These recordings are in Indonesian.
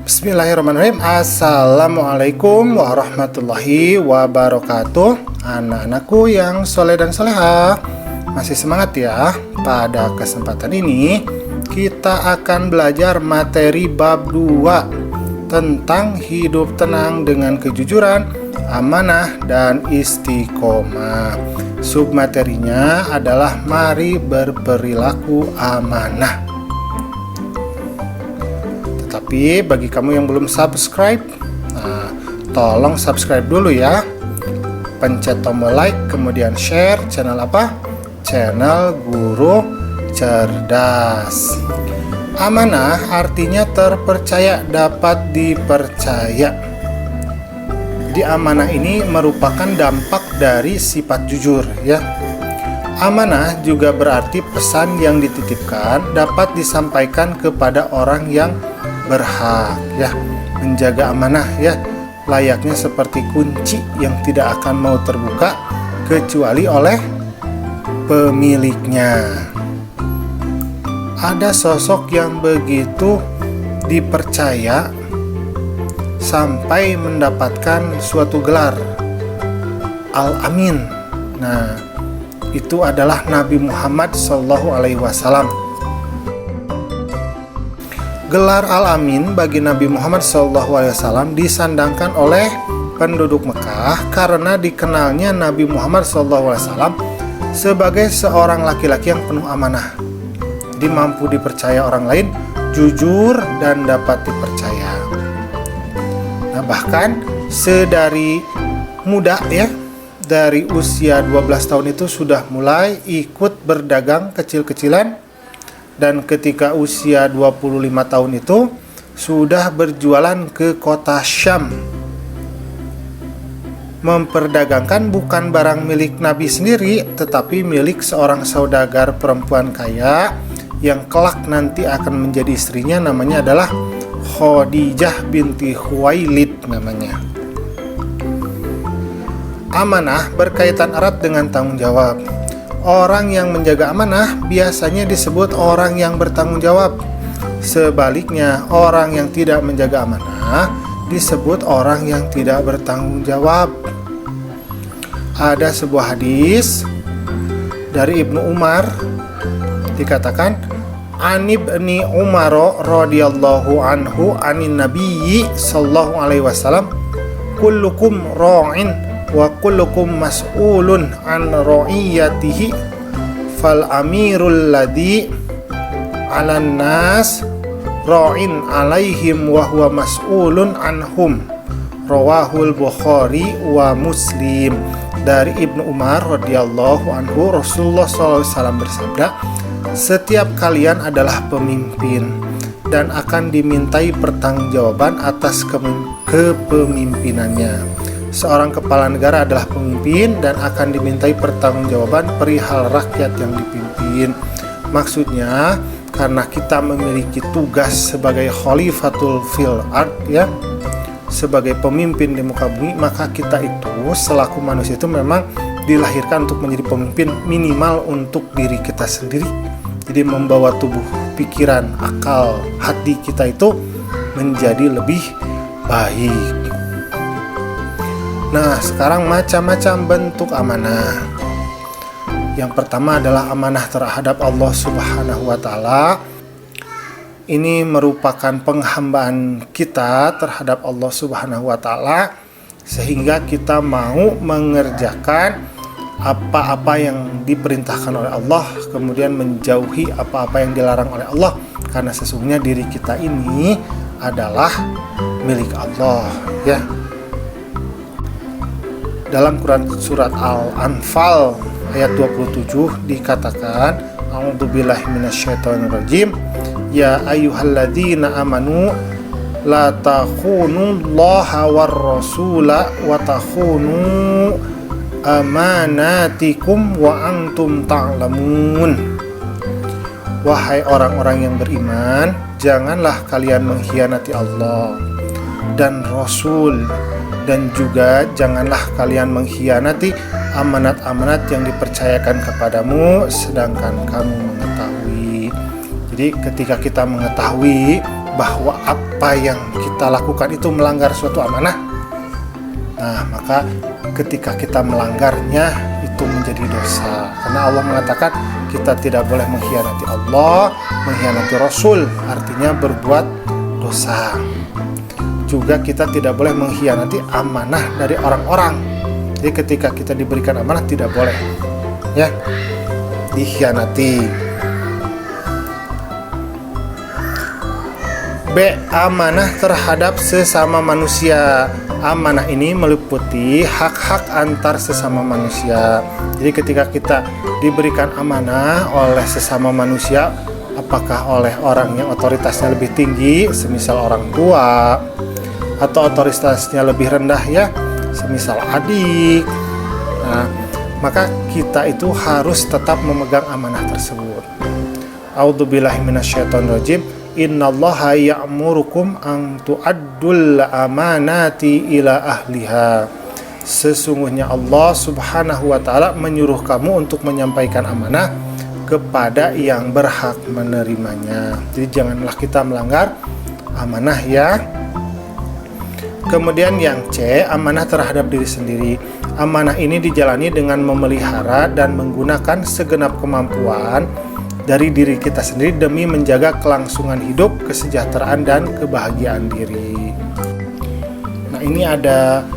Bismillahirrahmanirrahim. Assalamualaikum warahmatullahi wabarakatuh. Anak-anakku yang soleh dan soleha, masih semangat ya? Pada kesempatan ini kita akan belajar materi bab 2 tentang hidup tenang dengan kejujuran, amanah, dan istiqomah. Submaterinya adalah mari berperilaku amanah. Tapi bagi kamu yang belum subscribe, tolong subscribe dulu ya. Pencet tombol like, kemudian share channel apa? Channel Guru Cerdas. Amanah artinya terpercaya, dapat dipercaya. Jadi amanah ini merupakan dampak dari sifat jujur ya. Amanah juga berarti pesan yang dititipkan dapat disampaikan kepada orang yang berhak ya. Menjaga amanah ya, layaknya seperti kunci yang tidak akan mau terbuka kecuali oleh pemiliknya. Ada sosok yang begitu dipercaya sampai mendapatkan suatu gelar Al-Amin. Nah, itu adalah Nabi Muhammad SAW. Gelar Al-Amin bagi Nabi Muhammad SAW disandangkan oleh penduduk Mekah karena dikenalnya Nabi Muhammad SAW sebagai seorang laki-laki yang penuh amanah. Dia mampu dipercaya orang lain, jujur, dan dapat dipercaya. Nah, bahkan sedari muda ya, dari usia 12 tahun itu sudah mulai ikut berdagang kecil-kecilan. Dan ketika usia 25 tahun itu sudah berjualan ke kota Syam, memperdagangkan bukan barang milik Nabi sendiri, tetapi milik seorang saudagar perempuan kaya yang kelak nanti akan menjadi istrinya. Namanya adalah Khadijah binti Khuwailid namanya. Amanah berkaitan erat dengan tanggung jawab. Orang yang menjaga amanah biasanya disebut orang yang bertanggung jawab. Sebaliknya, orang yang tidak menjaga amanah disebut orang yang tidak bertanggung jawab. Ada sebuah hadis dari Ibnu Umar, dikatakan An ibni Umar radhiyallahu anhu anin nabiyyi sallallahu alaihi wasallam, kullukum ra'in wa kullukum mas'ulun an ra'iyatihi fal amirul ladhi 'alan nas ra'in 'alaihim wa huwa mas'ulun anhum. Rawahul Bukhari wa Muslim. Dari Ibnu Umar radhiyallahu anhu, Rasulullah SAW bersabda, setiap kalian adalah pemimpin dan akan dimintai pertanggungjawaban atas kepemimpinannya. Seorang kepala negara adalah pemimpin dan akan dimintai pertanggungjawaban perihal rakyat yang dipimpin. Maksudnya, karena kita memiliki tugas sebagai khalifatul fil ard ya, sebagai pemimpin di muka bumi, maka kita itu selaku manusia itu memang dilahirkan untuk menjadi pemimpin, minimal untuk diri kita sendiri. Jadi membawa tubuh, pikiran, akal, hati kita itu menjadi lebih baik. Nah, sekarang macam-macam bentuk amanah. Yang pertama adalah amanah terhadap Allah Subhanahu wa Ta'ala. Ini merupakan penghambaan kita terhadap Allah Subhanahu wa Ta'ala, sehingga kita mau mengerjakan apa-apa yang diperintahkan oleh Allah, kemudian menjauhi apa-apa yang dilarang oleh Allah, karena sesungguhnya diri kita ini adalah milik Allah ya. Dalam Quran surat Al-Anfal ayat 27 dikatakan, A'udzubillahi minasyaitonirrajim, ya ayyuhalladzina amanu la takhunullaha war rasula wa takhunu amanatikum wa antum ta'lamun. Wahai orang-orang yang beriman, janganlah kalian mengkhianati Allah dan Rasul, dan juga janganlah kalian mengkhianati amanat-amanat yang dipercayakan kepadamu sedangkan kamu mengetahui. Jadi ketika kita mengetahui bahwa apa yang kita lakukan itu melanggar suatu amanah, nah maka ketika kita melanggarnya itu menjadi dosa. Karena Allah mengatakan kita tidak boleh mengkhianati Allah, mengkhianati Rasul, artinya berbuat dosa. Juga kita tidak boleh mengkhianati amanah dari orang-orang. Jadi ketika kita diberikan amanah tidak boleh ya dikhianati. B. Amanah terhadap sesama manusia. Amanah ini meliputi hak-hak antar sesama manusia. Jadi ketika kita diberikan amanah oleh sesama manusia, apakah oleh orang yang otoritasnya lebih tinggi, semisal orang tua, atau otoritasnya lebih rendah ya, semisal adik, nah, maka kita itu harus tetap memegang amanah tersebut. A'udzubillahi minasyaitonirrajim. Innallaha ya'murukum an tu'addul amanati ila ahliha. Sesungguhnya Allah Subhanahu wa taala menyuruh kamu untuk menyampaikan amanah kepada yang berhak menerimanya. Jadi janganlah kita melanggar amanah ya. Kemudian yang C, amanah terhadap diri sendiri. Amanah ini dijalani dengan memelihara dan menggunakan segenap kemampuan dari diri kita sendiri demi menjaga kelangsungan hidup, kesejahteraan, dan kebahagiaan diri. Nah, ini ada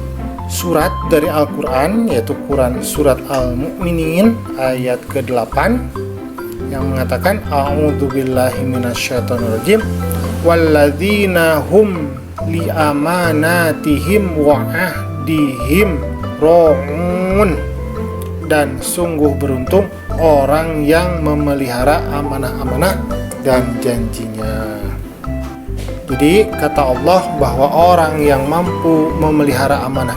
surat dari Al-Quran, yaitu Quran surat Al-Mu'minin ayat ke-8 yang mengatakan A'udzubillahi minasyaitonirrajim walladzina hum li amanatihim wa ahdihim ra'un. Dan sungguh beruntung orang yang memelihara amanah-amanah dan janjinya. Jadi kata Allah bahwa orang yang mampu memelihara amanah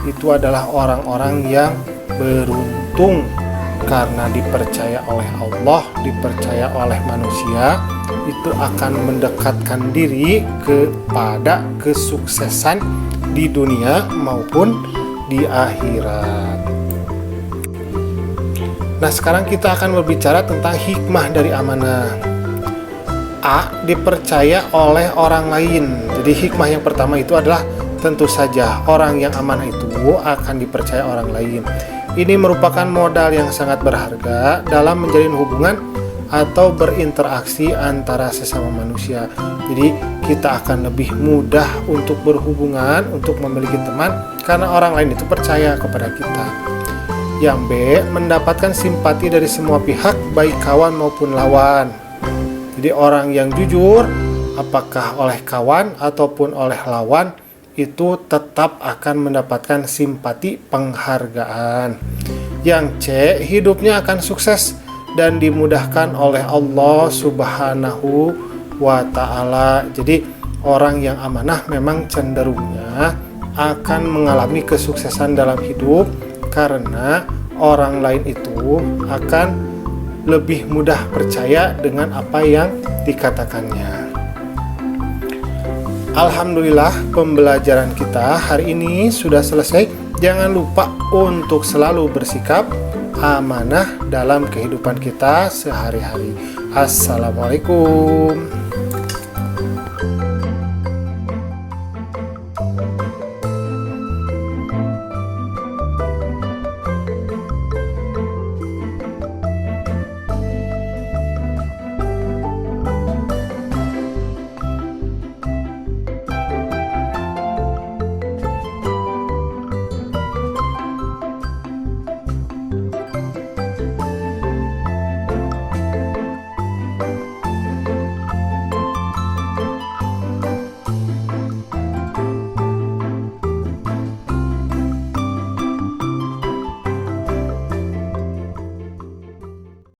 itu adalah orang-orang yang beruntung karena dipercaya oleh Allah, dipercaya oleh manusia, itu akan mendekatkan diri kepada kesuksesan di dunia maupun di akhirat. Nah, sekarang kita akan berbicara tentang hikmah dari amanah. A. Dipercaya oleh orang lain. Jadi hikmah yang pertama itu adalah tentu saja orang yang amanah itu akan dipercaya orang lain. Ini merupakan modal yang sangat berharga dalam menjalin hubungan atau berinteraksi antara sesama manusia. Jadi kita akan lebih mudah untuk berhubungan, untuk memiliki teman karena orang lain itu percaya kepada kita. Yang B. Mendapatkan simpati dari semua pihak, baik kawan maupun lawan. Jadi orang yang jujur, apakah oleh kawan ataupun oleh lawan, itu tetap akan mendapatkan simpati, penghargaan. Yang C. Hidupnya akan sukses dan dimudahkan oleh Allah Subhanahu wa ta'ala. Jadi orang yang amanah memang cenderungnya akan mengalami kesuksesan dalam hidup karena orang lain itu akan lebih mudah percaya dengan apa yang dikatakannya. Alhamdulillah, pembelajaran kita hari ini sudah selesai. Jangan lupa untuk selalu bersikap amanah dalam kehidupan kita sehari-hari. Assalamualaikum.